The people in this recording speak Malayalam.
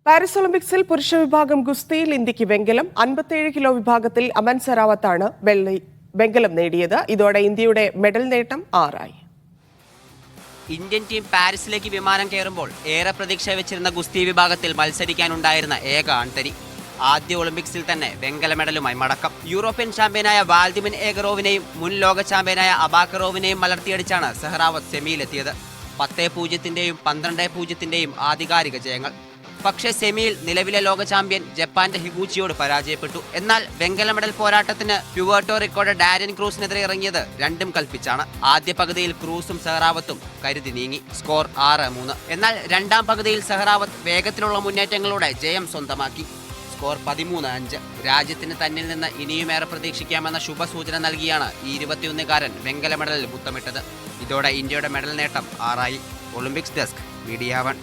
പാരീസ് ഒളിമ്പിക്സിൽ പുരുഷ വിഭാഗം ഗുസ്തിയിൽ ഇന്ത്യക്ക് വെങ്കലം. 57 കിലോ വിഭാഗത്തിൽ അമൻ സറാവത്താണ് വെങ്കലം നേടിയത്. ഇതോടെ ഇന്ത്യയുടെ മെഡൽ നേട്ടം 6 ആയി. ഇന്ത്യൻ ടീം പാരീസിലേക്ക് വിമാനം കയറുമ്പോൾ ഏറെ പ്രതീക്ഷ വെച്ചിരുന്ന ഗുസ്തി വിഭാഗത്തിൽ മത്സരിക്കാനുണ്ടായിരുന്ന ഏക ആൺതരി. ആദ്യ ഒളിമ്പിക്സിൽ തന്നെ വെങ്കല മെഡലുമായി മടക്കം. യൂറോപ്യൻ ചാമ്പ്യനായ വാൽദിമിൻ ഏഗറോവിനെയും മുൻ ലോക ചാമ്പ്യനായ അബാക്കറോവിനെയും മലർത്തിയടിച്ചാണ് സെഹ്റാവത്ത് സെമിയിലെത്തിയത്. 10-0 12-0 ആധികാരിക ജയങ്ങൾ. പക്ഷേ സെമിയിൽ നിലവിലെ ലോക ചാമ്പ്യൻ ജപ്പാന്റെ ഹിഗൂച്ചിയോട് പരാജയപ്പെട്ടു. എന്നാൽ വെങ്കല മെഡൽ പോരാട്ടത്തിന് പ്യുവേർട്ടോ റിക്കോയുടെ ഡാരിയൻ ക്രൂസിനെതിരെ ഇറങ്ങിയത് രണ്ടും കൽപ്പിച്ചാണ്. ആദ്യ പകുതിയിൽ ക്രൂസും സെഹ്റാവത്തും കരുതി നീങ്ങി. സ്കോർ 6-3. എന്നാൽ രണ്ടാം പകുതിയിൽ സെഹ്റാവത്ത് വേഗത്തിലുള്ള മുന്നേറ്റങ്ങളോടെ ജയം സ്വന്തമാക്കി. സ്കോർ 13-5. രാജ്യത്തിന് തന്നിൽ നിന്ന് ഇനിയുമേറെ പ്രതീക്ഷിക്കാമെന്ന ശുഭസൂചന നൽകിയാണ് ഈ 21-കാരൻ വെങ്കല മെഡലിൽ മുത്തമിട്ടത്. ഇതോടെ ഇന്ത്യയുടെ മെഡൽ നേട്ടം 6 ആയി. Olympics desk, media 1.